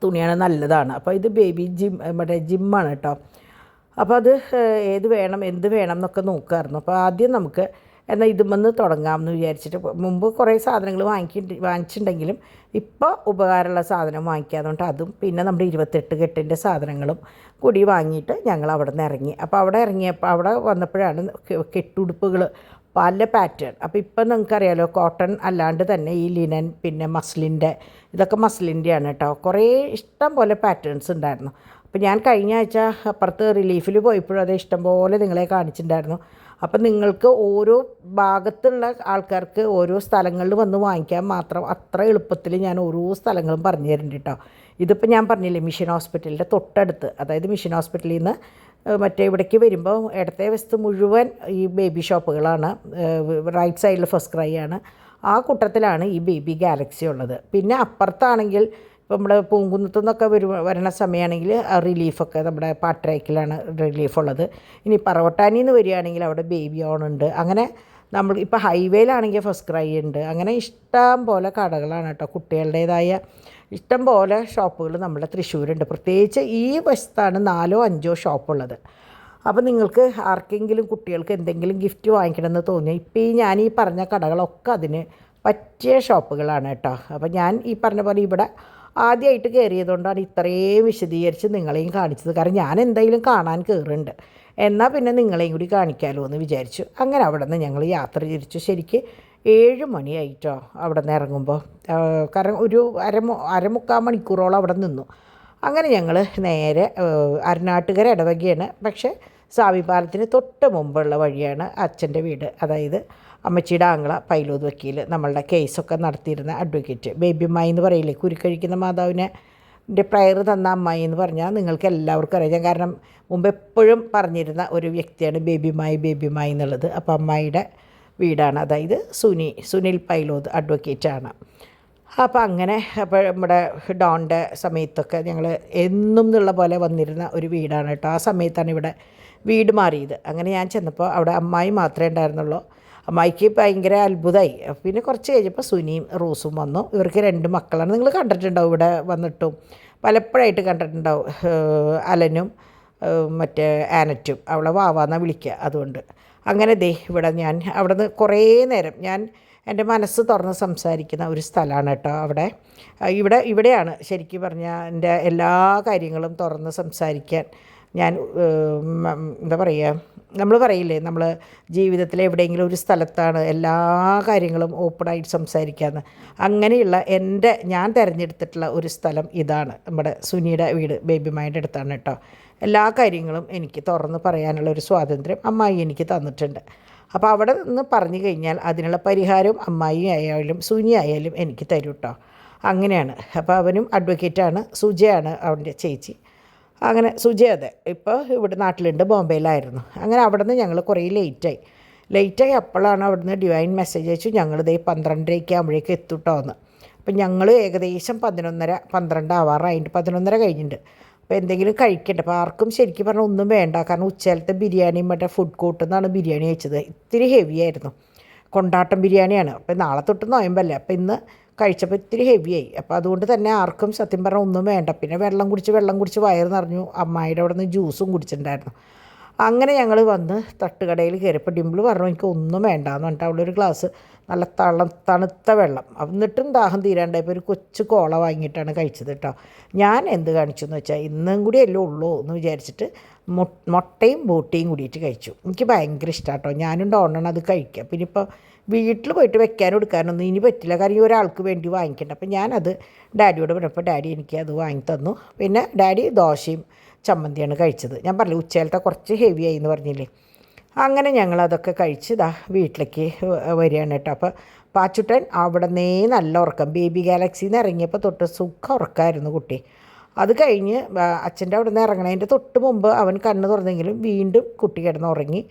തുണിയാണ്, നല്ലതാണ്. അപ്പോൾ ഇത് ബേബി ജിമ്മാണ് കേട്ടോ. അപ്പോൾ അത് എന്ത് വേണം എന്നൊക്കെ നോക്കുമായിരുന്നു. അപ്പോൾ ആദ്യം നമുക്ക് എന്നാൽ ഇതുമെന്ന് തുടങ്ങാമെന്ന് വിചാരിച്ചിട്ട്, മുമ്പ് കുറേ സാധനങ്ങൾ വാങ്ങിച്ചിട്ടുണ്ടെങ്കിലും ഇപ്പോൾ ഉപകാരമുള്ള സാധനം വാങ്ങിക്കാതുകൊണ്ട് അതും, പിന്നെ നമ്മുടെ 28 കെട്ടിൻ്റെ സാധനങ്ങളും കൂടി വാങ്ങിയിട്ട് ഞങ്ങൾ അവിടെ നിന്ന് ഇറങ്ങി. അപ്പോൾ അവിടെ വന്നപ്പോഴാണ് കെട്ടുടുപ്പുകൾ പല പാറ്റേൺ. അപ്പോൾ ഇപ്പം നിങ്ങൾക്കറിയാലോ, കോട്ടൺ അല്ലാണ്ട് തന്നെ ഈ ലിനൻ, പിന്നെ മസ്ലിൻ്റെ, ഇതൊക്കെ മസ്ലിൻ്റെയാണ് കേട്ടോ. കുറേ ഇഷ്ടം പോലെ പാറ്റേൺസ് ഉണ്ടായിരുന്നു. അപ്പോൾ ഞാൻ കഴിഞ്ഞ ആഴ്ച അപ്പുറത്ത് റിലീഫിൽ പോയപ്പോഴും അത് ഇഷ്ടം പോലെ നിങ്ങളെ കാണിച്ചിട്ടുണ്ടായിരുന്നു. അപ്പം നിങ്ങൾക്ക് ഓരോ ഭാഗത്തുള്ള ആൾക്കാർക്ക് ഓരോ സ്ഥലങ്ങളിൽ വന്ന് വാങ്ങിക്കാൻ മാത്രം അത്ര എളുപ്പത്തിൽ ഞാൻ ഓരോ സ്ഥലങ്ങളും പറഞ്ഞു തരുന്നുണ്ട് കേട്ടോ. ഇതിപ്പോൾ ഞാൻ പറഞ്ഞില്ലേ, മിഷൻ ഹോസ്പിറ്റലിൻ്റെ തൊട്ടടുത്ത്, അതായത് മിഷൻ ഹോസ്പിറ്റലിൽ നിന്ന് ഇവിടേക്ക് വരുമ്പോൾ ഇടത്തെ വശത്ത് മുഴുവൻ ഈ ബേബി ഷോപ്പുകളാണ്. റൈറ്റ് സൈഡിൽ ഫസ്റ്റ് ക്രൈ ആണ്. ആ കൂട്ടത്തിലാണ് ഈ ബേബി ഗാലക്സി ഉള്ളത്. പിന്നെ അപ്പുറത്താണെങ്കിൽ ഇപ്പോൾ നമ്മുടെ പൂങ്കുന്നത്തു നിന്നൊക്കെ വരണ സമയമാണെങ്കിൽ റിലീഫൊക്കെ നമ്മുടെ പാട്രേക്കിലാണ് റിലീഫുള്ളത്. ഇനി പറവട്ടാനിയിൽ നിന്ന് വരികയാണെങ്കിൽ അവിടെ ബേബി ഓൺ ഉണ്ട്. അങ്ങനെ നമ്മൾ ഇപ്പോൾ ഹൈവേയിലാണെങ്കിൽ ഫസ്റ്റ് ക്രൈ ഉണ്ട്. അങ്ങനെ ഇഷ്ടം പോലെ കടകളാണ് കേട്ടോ, കുട്ടികളുടേതായ ഇഷ്ടം പോലെ ഷോപ്പുകൾ നമ്മുടെ തൃശ്ശൂരുണ്ട്. പ്രത്യേകിച്ച് ഈ വശത്താണ് 4 or 5 ഷോപ്പുള്ളത്. അപ്പോൾ നിങ്ങൾക്ക് ആർക്കെങ്കിലും കുട്ടികൾക്ക് എന്തെങ്കിലും ഗിഫ്റ്റ് വാങ്ങിക്കണമെന്ന് തോന്നിയാൽ ഇപ്പോൾ ഞാൻ ഈ പറഞ്ഞ കടകളൊക്കെ അതിന് പറ്റിയ ഷോപ്പുകളാണ് കേട്ടോ. അപ്പോൾ ഞാൻ ഈ പറഞ്ഞ പോലെ ഇവിടെ ആദ്യമായിട്ട് കയറിയതുകൊണ്ടാണ് ഇത്രയും വിശദീകരിച്ച് നിങ്ങളെയും കാണിച്ചത്. കാരണം ഞാൻ എന്തായാലും കാണാൻ കയറുന്നുണ്ട്, എന്നാൽ പിന്നെ നിങ്ങളെയും കൂടി കാണിക്കാമല്ലോ എന്ന് വിചാരിച്ചു. അങ്ങനെ അവിടെ നിന്ന് ഞങ്ങൾ യാത്ര തിരിച്ചു. ശരിക്ക് 7 മണിയായിട്ടോ അവിടെ നിന്ന് ഇറങ്ങുമ്പോൾ. കാരണം ഒരു അരമുക്കാൽ മണിക്കൂറോളം അവിടെ നിന്നു. അങ്ങനെ ഞങ്ങൾ നേരെ അരുണാട്ടുകര ഇടവകയാണ്, പക്ഷേ സാവിപാലത്തിന് തൊട്ട് മുമ്പുള്ള വഴിയാണ് അച്ഛൻ്റെ വീട്. അതായത് അമ്മച്ചിയുടെ ആങ്ങള പൈലോത് വക്കീൽ, നമ്മളുടെ കേസൊക്കെ നടത്തിയിരുന്ന അഡ്വക്കേറ്റ്, ബേബിമായി എന്ന് പറയില്ലേ, കുരുക്കഴിക്കുന്ന മാതാവിനെ പ്രയർ തന്ന അമ്മായി എന്ന് പറഞ്ഞാൽ നിങ്ങൾക്ക് എല്ലാവർക്കും അറിയാം. കാരണം മുമ്പ് എപ്പോഴും പറഞ്ഞിരുന്ന ഒരു വ്യക്തിയാണ് ബേബിമായി എന്നുള്ളത്. അപ്പോൾ അമ്മായിയുടെ വീടാണ്, അതായത് സുനിൽ പൈലോത് അഡ്വക്കേറ്റാണ്. അപ്പോൾ അങ്ങനെ നമ്മുടെ ഡോണിൻ്റെ സമയത്തൊക്കെ ഞങ്ങൾ എന്നും എന്നുള്ള പോലെ വന്നിരുന്ന ഒരു വീടാണ് കേട്ടോ. ആ സമയത്താണ് ഇവിടെ വീട് മാറിയത്. അങ്ങനെ ഞാൻ ചെന്നപ്പോൾ അവിടെ അമ്മായി മാത്രമേ ഉണ്ടായിരുന്നുള്ളൂ. അമ്മായിക്ക് ഭയങ്കര അത്ഭുതമായി. പിന്നെ കുറച്ച് കഴിഞ്ഞപ്പോൾ സുനിയും റോസും വന്നു. ഇവർക്ക് 2 മക്കളാണ്. നിങ്ങൾ കണ്ടിട്ടുണ്ടാവും, ഇവിടെ വന്നിട്ടും പലപ്പോഴായിട്ട് കണ്ടിട്ടുണ്ടാവും. അലനും മറ്റേ ആനറ്റും, അവളെ വാവാന്നാണ് വിളിക്കുക. അതുകൊണ്ട് അങ്ങനെ ഇവിടെ ഞാൻ അവിടെ നിന്ന് കുറേ നേരം എൻ്റെ മനസ്സ് തുറന്ന് സംസാരിക്കുന്ന ഒരു സ്ഥലമാണ് കേട്ടോ. ഇവിടെയാണ് ശരിക്കും പറഞ്ഞാൽ എൻ്റെ എല്ലാ കാര്യങ്ങളും തുറന്ന് സംസാരിക്കാൻ ഞാൻ എന്താ പറയുക, നമ്മൾ പറയില്ലേ, നമ്മൾ ജീവിതത്തിൽ എവിടെയെങ്കിലും ഒരു സ്ഥലത്താണ് എല്ലാ കാര്യങ്ങളും ഓപ്പണായിട്ട് സംസാരിക്കാമെന്ന്. അങ്ങനെയുള്ള ഞാൻ തിരഞ്ഞെടുത്തിട്ടുള്ള ഒരു സ്ഥലം ഇതാണ്. നമ്മുടെ സുനിയുടെ വീട് ബേബിമായുടെ അടുത്താണ് കേട്ടോ. എല്ലാ കാര്യങ്ങളും എനിക്ക് തുറന്ന് പറയാനുള്ള ഒരു സ്വാതന്ത്ര്യം അമ്മായി എനിക്ക് തന്നിട്ടുണ്ട്. അപ്പോൾ അവിടെ നിന്ന് പറഞ്ഞു കഴിഞ്ഞാൽ അതിനുള്ള പരിഹാരവും അമ്മായി ആയാലും സുനി ആയാലും എനിക്ക് തരും കേട്ടോ. അങ്ങനെയാണ്. അപ്പോൾ അവനും അഡ്വക്കേറ്റാണ്, സുജയാണ് അവൻ്റെ ചേച്ചി. അങ്ങനെ സുജയ അതെ ഇപ്പോൾ ഇവിടെ നാട്ടിലുണ്ട്, ബോംബെയിലായിരുന്നു. അങ്ങനെ അവിടെ നിന്ന് ഞങ്ങൾ കുറേ ലേറ്റായി അപ്പോഴാണ് അവിടുന്ന് ഡിവൈൻ മെസ്സേജ് അയച്ചു, ഞങ്ങൾ 12:30 ആകുമ്പോഴേക്കും എത്തുട്ടോ എന്ന്. അപ്പം ഞങ്ങൾ ഏകദേശം 12 ആവാറായിട്ട് 11:30 കഴിഞ്ഞിട്ടുണ്ട്. അപ്പോൾ എന്തെങ്കിലും കഴിക്കട്ടെ. അപ്പോൾ ആർക്കും ശരിക്കും പറഞ്ഞാൽ ഒന്നും വേണ്ട, കാരണം ഉച്ചയിലത്തെ ബിരിയാണി മറ്റേ ഫുഡ് കോർട്ടിൽ നിന്നാണ് ബിരിയാണി കഴിച്ചത്. ഇത്തിരി ഹെവി ആയിരുന്നു, കൊണ്ടാട്ടം ബിരിയാണിയാണ്. അപ്പോൾ നാളെ തൊട്ട് നോയമ്പല്ലേ, അപ്പോൾ ഇന്ന് കഴിച്ചപ്പോൾ ഇത്തിരി ഹെവിയായി. അപ്പോൾ അതുകൊണ്ട് തന്നെ ആർക്കും സത്യം പറഞ്ഞാൽ ഒന്നും വേണ്ട. പിന്നെ വെള്ളം കുടിച്ച് വയറ് നിറഞ്ഞു. അമ്മായിയുടെ അവിടെ നിന്ന് ജ്യൂസും കുടിച്ചിട്ടുണ്ടായിരുന്നു. അങ്ങനെ ഞങ്ങൾ വന്ന് തട്ടുകടയിൽ കയറിയപ്പോൾ ഡിംപിൾ പറഞ്ഞു എനിക്ക് ഒന്നും വേണ്ടാന്ന് പറഞ്ഞിട്ട് അവളൊരു ഗ്ലാസ് നല്ല തണുത്ത വെള്ളം, എന്നിട്ടും ദാഹം തീരാണ്ടായപ്പോൾ ഒരു കൊച്ചു കോള വാങ്ങിയിട്ടാണ് കഴിച്ചത് കേട്ടോ. ഞാൻ എന്ത് കാണിച്ചു എന്ന് വെച്ചാൽ ഇന്നും കൂടി അല്ലേ ഉള്ളൂ എന്ന് വിചാരിച്ചിട്ട് മുട്ടയും ബോട്ടിയും കൂടിയിട്ട് കഴിച്ചു. എനിക്ക് ഭയങ്കര ഇഷ്ടമാണ് കേട്ടോ. ഞാനും ഡോണാണ് അത് കഴിക്കുക. പിന്നെ ഇപ്പോൾ വീട്ടിൽ പോയിട്ട് വെക്കാനും എടുക്കാനൊന്നും ഇനി പറ്റില്ല, കാരണം ഒരാൾക്ക് വേണ്ടി വാങ്ങിക്കണ്ട. അപ്പോൾ ഞാനത് ഡാഡിയോട് പറഞ്ഞപ്പോൾ ഡാഡി എനിക്ക് അത് വാങ്ങി തന്നു. പിന്നെ ഡാഡി ദോശയും ചമ്മന്തിയാണ് കഴിച്ചത്. ഞാൻ പറഞ്ഞില്ലേ ഉച്ചയിലത്തെ കുറച്ച് ഹെവി ആയി എന്ന് പറഞ്ഞില്ലേ. അങ്ങനെ ഞങ്ങളതൊക്കെ കഴിച്ച് വീട്ടിലേക്ക് വരികയാണ് കേട്ടോ. അപ്പോൾ പാച്ചുട്ടൻ അവിടെ നിന്നേ നല്ല ഉറക്കം, ബേബി ഗാലക്സിയിൽ നിന്ന് ഇറങ്ങിയപ്പോൾ തൊട്ട് സുഖം ഉറക്കമായിരുന്നു കുട്ടി. അത് കഴിഞ്ഞ് അച്ഛൻ്റെ അവിടെ നിന്ന് ഇറങ്ങണതിൻ്റെ തൊട്ട് മുമ്പ് അവൻ കണ്ണ് തുറന്നെങ്കിലും വീണ്ടും കുട്ടി കിടന്നുറങ്ങി.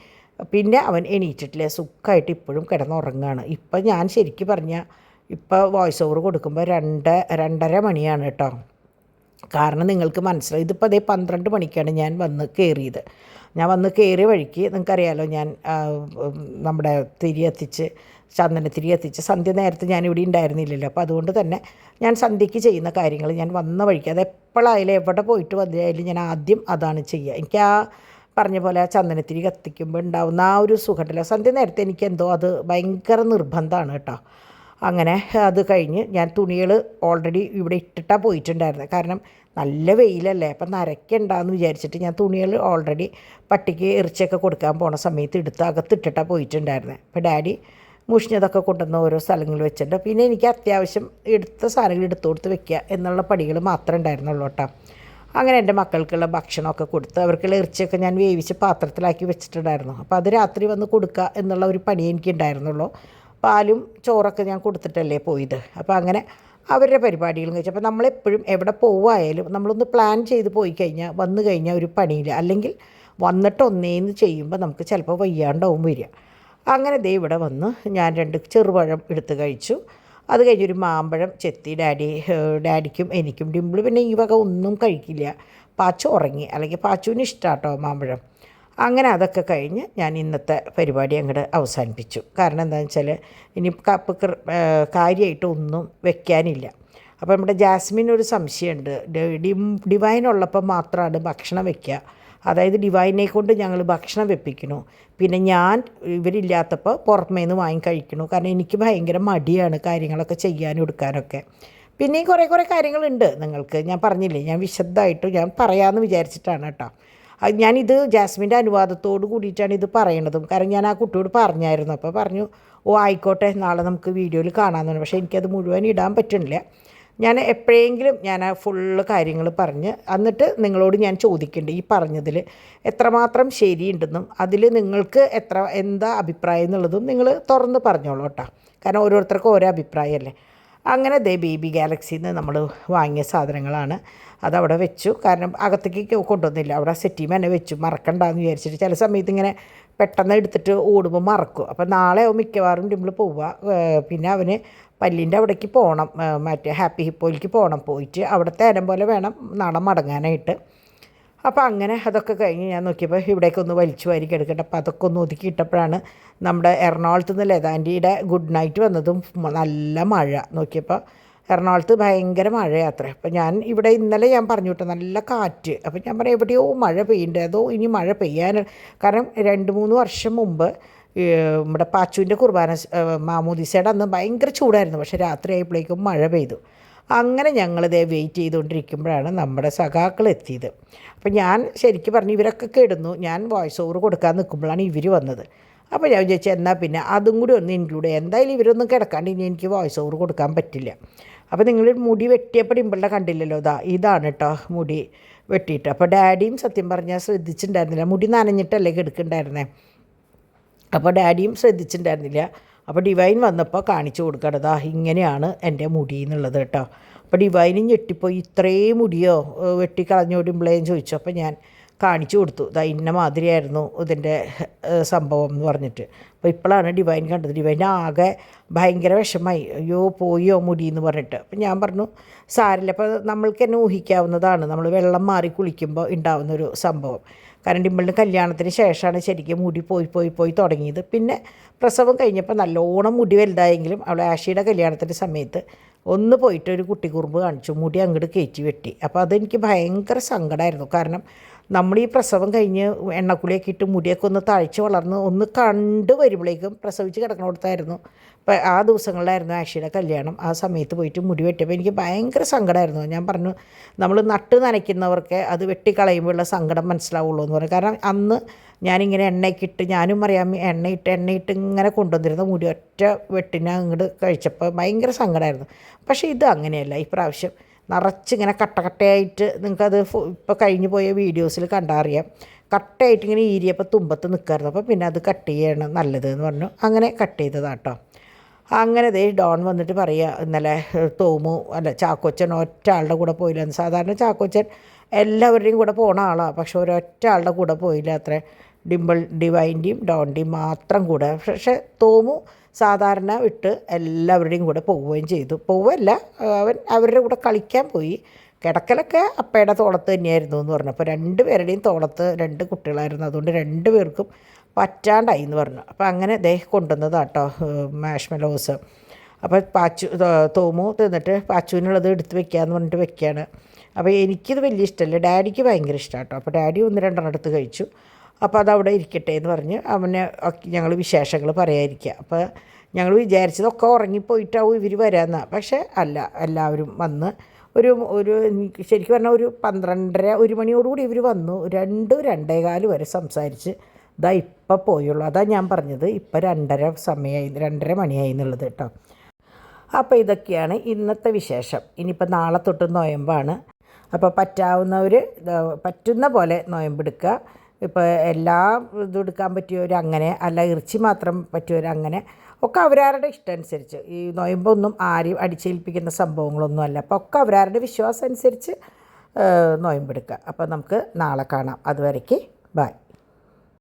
പിന്നെ അവൻ എണീറ്റിട്ടില്ല, സുഖമായിട്ട് ഇപ്പോഴും കിടന്നുറങ്ങുകയാണ്. ഇപ്പം ഞാൻ ശരിക്കും പറഞ്ഞാൽ ഇപ്പോൾ വോയിസ് ഓവർ കൊടുക്കുമ്പോൾ 2:30 മണിയാണ് കേട്ടോ. കാരണം നിങ്ങൾക്ക് മനസ്സിലായി, ഇതിപ്പോൾ അതേ 12 മണിക്കാണ് ഞാൻ വന്ന് കയറിയത്. ഞാൻ വന്ന് കയറിയ വഴിക്ക് നിങ്ങൾക്കറിയാലോ, ഞാൻ നമ്മുടെ ചന്ദനത്തിരി എത്തിച്ച് സന്ധ്യ നേരത്തെ ഞാൻ ഇവിടെ ഉണ്ടായിരുന്നില്ലല്ലോ. അപ്പോൾ അതുകൊണ്ട് തന്നെ ഞാൻ സന്ധ്യയ്ക്ക് ചെയ്യുന്ന കാര്യങ്ങൾ ഞാൻ വന്ന വഴിക്ക്, അത് എപ്പോഴായാലും എവിടെ പോയിട്ട് വന്നായാലും ഞാൻ ആദ്യം അതാണ് ചെയ്യുക. എനിക്ക് പറഞ്ഞ പോലെ ആ ചന്ദനത്തിരി കത്തിക്കുമ്പോൾ ഉണ്ടാവുന്ന ആ ഒരു സുഖമില്ല, സന്ധ്യ നേരത്തെ എനിക്കെന്തോ അത് ഭയങ്കര നിർബന്ധമാണ് കേട്ടോ. അങ്ങനെ അത് കഴിഞ്ഞ് ഞാൻ തുണികൾ ഓൾറെഡി ഇവിടെ ഇട്ടിട്ടാണ് പോയിട്ടുണ്ടായിരുന്നത്, കാരണം നല്ല വെയിലല്ലേ, അപ്പം നരയ്ക്കണ്ടെന്ന് വിചാരിച്ചിട്ട് ഞാൻ തുണികൾ ഓൾറെഡി പട്ടിക്ക് ഇറച്ചിയൊക്കെ കൊടുക്കാൻ പോണ സമയത്ത് എടുത്ത് അകത്തിട്ടിട്ടാണ് പോയിട്ടുണ്ടായിരുന്നത്. അപ്പോൾ ഡാഡി മുഷിഞ്ഞതൊക്കെ കൊണ്ടുവന്ന് ഓരോ സ്ഥലങ്ങളിൽ വെച്ചിട്ടുണ്ട്. പിന്നെ എനിക്ക് അത്യാവശ്യം എടുത്ത സാധനങ്ങൾ എടുത്തു കൊടുത്ത് വെക്കുക എന്നുള്ള പടികൾ മാത്രമേ ഉണ്ടായിരുന്നുള്ളൂ കേട്ടോ. അങ്ങനെ എൻ്റെ മക്കൾക്കുള്ള ഭക്ഷണമൊക്കെ കൊടുത്ത് അവർക്കുള്ള ഇറച്ചിയൊക്കെ ഞാൻ വേവിച്ച് പാത്രത്തിലാക്കി വെച്ചിട്ടുണ്ടായിരുന്നു. അപ്പോൾ അത് രാത്രി വന്ന് കൊടുക്കുക എന്നുള്ള ഒരു പണി എനിക്ക് ഉണ്ടായിരുന്നുള്ളൂ. പാലും ചോറൊക്കെ ഞാൻ കൊടുത്തിട്ടല്ലേ പോയത്. അപ്പോൾ അങ്ങനെ അവരുടെ പരിപാടികളും കഴിച്ചു. അപ്പോൾ നമ്മളെപ്പോഴും എവിടെ പോവായാലും നമ്മളൊന്ന് പ്ലാൻ ചെയ്ത് പോയി കഴിഞ്ഞാൽ വന്നു കഴിഞ്ഞാൽ ഒരു പണിയില്ല, അല്ലെങ്കിൽ വന്നിട്ട് ഒന്നേന്ന് ചെയ്യുമ്പോൾ നമുക്ക് ചിലപ്പോൾ വയ്യാണ്ടാവും വരിക. അങ്ങനെ ദേ ഇവിടെ വന്ന് ഞാൻ 2 ചെറുപഴം എടുത്ത് കഴിച്ചു. അത് കഴിഞ്ഞൊരു മാമ്പഴം ചെത്തി ഡാഡിക്കും എനിക്കും. ഡിംപിൾ പിന്നെ ഈ വക ഒന്നും കഴിക്കില്ല, പാച്ചു ഉറങ്ങി, അല്ലെങ്കിൽ പാച്ചുവിന് ഇഷ്ടമാട്ടോ മാമ്പഴം. അങ്ങനെ അതൊക്കെ കഴിഞ്ഞ് ഞാൻ ഇന്നത്തെ പരിപാടി അങ്ങോട്ട് അവസാനിപ്പിച്ചു. കാരണം എന്താണെന്ന് വെച്ചാൽ ഇനി കാര്യമായിട്ട് ഒന്നും വെക്കാനില്ല. അപ്പോൾ നമ്മുടെ ജാസ്മിനൊരു സംശയമുണ്ട്, ഡിവൈനുള്ളപ്പോൾ മാത്രമാണ് ഭക്ഷണം വെക്കുക, അതായത് ഡിവൈനെ കൊണ്ട് ഞങ്ങൾ ഭക്ഷണം വെപ്പിക്കണു, പിന്നെ ഞാൻ ഇവരില്ലാത്തപ്പോൾ പുറമേ നിന്ന് വാങ്ങി കഴിക്കണു. കാരണം എനിക്ക് ഭയങ്കര മടിയാണ് കാര്യങ്ങളൊക്കെ ചെയ്യാനും എടുക്കാനൊക്കെ. പിന്നെയും കുറേ കാര്യങ്ങളുണ്ട്, നിങ്ങൾക്ക് ഞാൻ പറഞ്ഞില്ലേ, ഞാൻ വിശദമായിട്ട് ഞാൻ പറയാമെന്ന് വിചാരിച്ചിട്ടാണ് കേട്ടോ. ഞാനിത് ജാസ്മിൻ്റെ അനുവാദത്തോട് കൂടിയിട്ടാണ് ഇത് പറയണതും, കാരണം ഞാൻ ആ കുട്ടിയോട് പറഞ്ഞായിരുന്നു. അപ്പോൾ പറഞ്ഞു ആയിക്കോട്ടെ നാളെ നമുക്ക് വീഡിയോയിൽ കാണാമെന്ന് പറഞ്ഞു. പക്ഷേ എനിക്കത് മുഴുവൻ ഇടാൻ പറ്റുന്നില്ല. ഞാൻ എപ്പോഴെങ്കിലും ഞാൻ ആ ഫുള്ള് കാര്യങ്ങൾ പറഞ്ഞ് എന്നിട്ട് നിങ്ങളോട് ഞാൻ ചോദിക്കുന്നുണ്ട് ഈ പറഞ്ഞതിൽ എത്രമാത്രം ശരിയുണ്ടെന്നും അതിൽ നിങ്ങൾക്ക് എന്താ അഭിപ്രായം എന്നുള്ളതും നിങ്ങൾ തുറന്ന് പറഞ്ഞോളൂ കേട്ടോ. കാരണം ഓരോരുത്തർക്കും ഓരോ അഭിപ്രായമല്ലേ. അങ്ങനെ ബേബി ഗാലക്സിയിൽ നിന്ന് നമ്മൾ വാങ്ങിയ സാധനങ്ങളാണ്. അതവിടെ വെച്ചു, കാരണം അകത്തേക്ക് കൊണ്ടുവന്നില്ല, അവിടെ സെറ്റിമ തന്നെ വെച്ചു, മറക്കണ്ടെന്ന് വിചാരിച്ചിട്ട്. ചില സമയത്ത് ഇങ്ങനെ പെട്ടെന്ന് എടുത്തിട്ട് ഓടുമ്പോൾ മറക്കും. അപ്പോൾ നാളെ മിക്കവാറും ഡിംപിൾ പോവുക. പിന്നെ അവന് പല്ലിൻ്റെ അവിടേക്ക് പോകണം, മറ്റേ ഹാപ്പി ഹിപ്പോയിലേക്ക് പോകണം. പോയിട്ട് അവിടുത്തെ നേരം പോലെ വേണം നാളെ മടങ്ങാനായിട്ട്. അപ്പോൾ അങ്ങനെ അതൊക്കെ കഴിഞ്ഞ് ഞാൻ നോക്കിയപ്പോൾ ഇവിടേക്കൊന്ന് വലിച്ചു വാരി കിടക്കട്ടെ. അപ്പോൾ അതൊക്കെ ഒന്ന് ഒതുക്കിയിട്ടപ്പോഴാണ് നമ്മുടെ എറണാകുളത്ത് നിന്ന് ലതാൻ്റിയുടെ ഗുഡ് നൈറ്റ് വന്നതും നല്ല മഴ. നോക്കിയപ്പോൾ എറണാകുളത്ത് ഭയങ്കര മഴയാത്രേ. അപ്പോൾ ഞാൻ ഇവിടെ ഇന്നലെ ഞാൻ പറഞ്ഞു കേട്ടോ നല്ല കാറ്റ്. അപ്പോൾ ഞാൻ പറയാം എവിടെയോ മഴ പെയ്യുന്നുണ്ട്, അതോ ഇനി മഴ പെയ്യാൻ, കാരണം 2-3 വർഷം മുമ്പ് നമ്മുടെ പാച്ചുവിൻ്റെ കുർബാന മാമോദിസയുടെ അന്ന് ഭയങ്കര ചൂടായിരുന്നു, പക്ഷേ രാത്രി ആയപ്പോഴേക്കും മഴ പെയ്തു. അങ്ങനെ ഞങ്ങളിതേ വെയിറ്റ് ചെയ്തുകൊണ്ടിരിക്കുമ്പോഴാണ് നമ്മുടെ സഖാക്കൾ എത്തിയത്. അപ്പോൾ ഞാൻ ശരിക്കും പറഞ്ഞു ഇവരൊക്കെ കിടന്നു, ഞാൻ വോയിസ് ഓവർ കൊടുക്കാൻ നിൽക്കുമ്പോഴാണ് ഇവർ വന്നത്. അപ്പോൾ ഞാൻ വിചാരിച്ചു എന്നാൽ പിന്നെ അതും കൂടി ഒന്ന് ഇൻക്ലൂഡ് ചെയ്യാം, എന്തായാലും ഇവരൊന്നും കിടക്കാണ്ട് ഇനി എനിക്ക് വോയിസ് ഓവർ കൊടുക്കാൻ പറ്റില്ല. അപ്പോൾ നിങ്ങൾ മുടി വെട്ടിയപ്പോൾ ഡിമ്പിളുടെ കണ്ടില്ലല്ലോ, ഇതാണ് കേട്ടോ മുടി വെട്ടിയിട്ട്. അപ്പോൾ ഡാഡിയും സത്യം പറഞ്ഞാൽ ശ്രദ്ധിച്ചിട്ടുണ്ടായിരുന്നില്ല, മുടി നനഞ്ഞിട്ടല്ലേ കിടക്കുന്നുണ്ടായിരുന്നേ. അപ്പോൾ ഡാഡിയും ശ്രദ്ധിച്ചിട്ടുണ്ടായിരുന്നില്ല. അപ്പോൾ ഡിവൈൻ വന്നപ്പോൾ കാണിച്ചു കൊടുക്കണതാ ഇങ്ങനെയാണ് എൻ്റെ മുടി എന്നുള്ളത് കേട്ടോ. അപ്പോൾ ഡിവൈനും ഞെട്ടിപ്പോയി, ഇത്രയും മുടിയോ വെട്ടിക്കളഞ്ഞോ ഡിമ്പിളേന്ന് ചോദിച്ചു. അപ്പോൾ ഞാൻ കാണിച്ചു കൊടുത്തു, ഇന്ന മാതിരിയായിരുന്നു ഇതിൻ്റെ സംഭവം എന്ന് പറഞ്ഞിട്ട്. അപ്പോൾ ഇപ്പോഴാണ് ഡിവൈൻ കണ്ടത്. ഡിവൈൻ ആകെ ഭയങ്കര വിഷമമായി, അയ്യോ പോയോ മുടി എന്ന് പറഞ്ഞിട്ട്. അപ്പം ഞാൻ പറഞ്ഞു സാരില്ല, അപ്പോൾ നമ്മൾക്ക് തന്നെ ഊഹിക്കാവുന്നതാണ്, നമ്മൾ വെള്ളം മാറി കുളിക്കുമ്പോൾ ഉണ്ടാവുന്നൊരു സംഭവം. കാരണം ഡിമ്പിളിന് കല്യാണത്തിന് ശേഷമാണ് ശരിക്കും മുടി പോയി തുടങ്ങിയത്. പിന്നെ പ്രസവം കഴിഞ്ഞപ്പോൾ നല്ലോണം മുടി വലുതായെങ്കിലും അവൾ ആഷിയുടെ കല്യാണത്തിൻ്റെ സമയത്ത് ഒന്ന് പോയിട്ട് ഒരു കുട്ടിക്കുറുമ്പ് കാണിച്ചു, മുടി അങ്ങോട്ട് കയറ്റി വെട്ടി. അപ്പോൾ അതെനിക്ക് ഭയങ്കര സങ്കടമായിരുന്നു. കാരണം നമ്മൾ ഈ പ്രസവം കഴിഞ്ഞ് എണ്ണക്കുളിയൊക്കെ ഇട്ട് മുടിയൊക്കെ ഒന്ന് തഴച്ച് വളർന്ന് ഒന്ന് കണ്ടു വരുമ്പോഴേക്കും പ്രസവിച്ച് കിടക്കണോടത്തായിരുന്നു. അപ്പോൾ ആ ദിവസങ്ങളിലായിരുന്നു ആഷിയുടെ കല്യാണം. ആ സമയത്ത് പോയിട്ട് മുടി വെട്ടിയപ്പോൾ എനിക്ക് ഭയങ്കര സങ്കടമായിരുന്നു. ഞാൻ പറഞ്ഞു നമ്മൾ നട്ട് നനയ്ക്കുന്നവർക്ക് അത് വെട്ടിക്കളയുമ്പോഴുള്ള സങ്കടം മനസ്സിലാവുള്ളൂ എന്ന് പറഞ്ഞു. കാരണം അന്ന് ഞാനിങ്ങനെ എണ്ണയ്ക്കിട്ട്, ഞാനും അറിയാം എണ്ണയിട്ട് ഇങ്ങനെ കൊണ്ടുവന്നിരുന്ന മുടി ഒറ്റ വെട്ടിനെ അങ്ങോട്ട് കഴിച്ചപ്പോൾ ഭയങ്കര സങ്കടമായിരുന്നു. പക്ഷേ ഇത് അങ്ങനെയല്ല, ഈ പ്രാവശ്യം നിറച്ചിങ്ങനെ കട്ടയായിട്ട്, നിങ്ങൾക്കത് ഇപ്പോൾ കഴിഞ്ഞു പോയ വീഡിയോസിൽ കണ്ടാൽ അറിയാം, കട്ടയായിട്ട് ഇങ്ങനെ ഈരിയപ്പോൾ തുമ്പത്ത് നിൽക്കായിരുന്നു. അപ്പോൾ പിന്നെ അത് കട്ട് ചെയ്യണം നല്ലത് എന്ന് പറഞ്ഞു, അങ്ങനെ കട്ട് ചെയ്തതാട്ടോ. അങ്ങനെ ഡോൺ വന്നിട്ട് പറയുക, ഇന്നലെ ചാക്കോച്ചൻ ഒറ്റ ആളുടെ കൂടെ പോയില്ല. സാധാരണ ചാക്കോച്ചൻ എല്ലാവരുടെയും കൂടെ പോണ ആളാണ്, പക്ഷെ ഒരൊറ്റ ആളുടെ കൂടെ പോയില്ല അത്ര, ഡിവൈൻ്റെയും ഡോണിൻ്റെയും മാത്രം കൂടെ. പക്ഷേ തോമു സാധാരണ വിട്ട് എല്ലാവരുടെയും കൂടെ പോവുകയും ചെയ്തു. പോവുകയല്ല, അവരുടെ കൂടെ കളിക്കാൻ പോയി. കിടക്കലൊക്കെ അപ്പയുടെ തോളത്ത് തന്നെയായിരുന്നു എന്ന് പറഞ്ഞു. അപ്പോൾ 2 പേരുടെയും തോളത്ത് 2 കുട്ടികളായിരുന്നു, അതുകൊണ്ട് 2 പേർക്കും പറ്റാണ്ടായി എന്ന് പറഞ്ഞു. അപ്പോൾ അങ്ങനെ കൊണ്ടുവന്നതാട്ടോ മാഷ്മെലോസ്. അപ്പോൾ തോമു തിന്നിട്ട് പാച്ചുവിനുള്ളത് എടുത്ത് വെക്കാമെന്ന് പറഞ്ഞിട്ട് വെക്കുകയാണ്. അപ്പോൾ എനിക്കിത് വലിയ ഇഷ്ടമല്ല, ഡാഡിക്ക് ഭയങ്കര ഇഷ്ടമാണ് കേട്ടോ. അപ്പോൾ ഡാഡി 1-2 എടുത്ത് കഴിച്ചു. അപ്പോൾ അതവിടെ ഇരിക്കട്ടെ എന്ന് പറഞ്ഞ് അവനെ ഞങ്ങൾ വിശേഷങ്ങൾ പറയാതിരിക്കുക. അപ്പോൾ ഞങ്ങൾ വിചാരിച്ചതൊക്കെ ഉറങ്ങിപ്പോയിട്ടാവും ഇവർ വരാമെന്നാണ്. പക്ഷേ അല്ല, എല്ലാവരും വന്ന് ഒരു ശരിക്കും പറഞ്ഞാൽ ഒരു 12:30-1 മണിയോടുകൂടി ഇവർ വന്നു. 2-2:15 വരെ സംസാരിച്ച് ഇപ്പം പോയുള്ളൂ. അതാണ് ഞാൻ പറഞ്ഞത്, ഇപ്പം 2:30 മണിയായി എന്നുള്ളത് കേട്ടോ. അപ്പോൾ ഇതൊക്കെയാണ് ഇന്നത്തെ വിശേഷം. ഇനിയിപ്പോൾ നാളെ തൊട്ട് നൊയമ്പാണ്. അപ്പോൾ പറ്റാവുന്നവർ പറ്റുന്ന പോലെ നൊയമ്പെടുക്കുക. ഇപ്പോൾ എല്ലാ ഇതും എടുക്കാൻ പറ്റിയവരങ്ങനെ, അല്ല ഇറച്ചി മാത്രം പറ്റിയവരങ്ങനെ ഒക്കെ അവരവരുടെ ഇഷ്ടം അനുസരിച്ച്. ഈ നൊയമ്പൊന്നും ആരെയും അടിച്ചേൽപ്പിക്കുന്ന സംഭവങ്ങളൊന്നും അല്ല. അപ്പോൾ ഒക്കെ അവരവരുടെ വിശ്വാസം അനുസരിച്ച് നൊയമ്പെടുക്കുക. അപ്പോൾ നമുക്ക് നാളെ കാണാം. അതുവരേക്ക് ബൈ.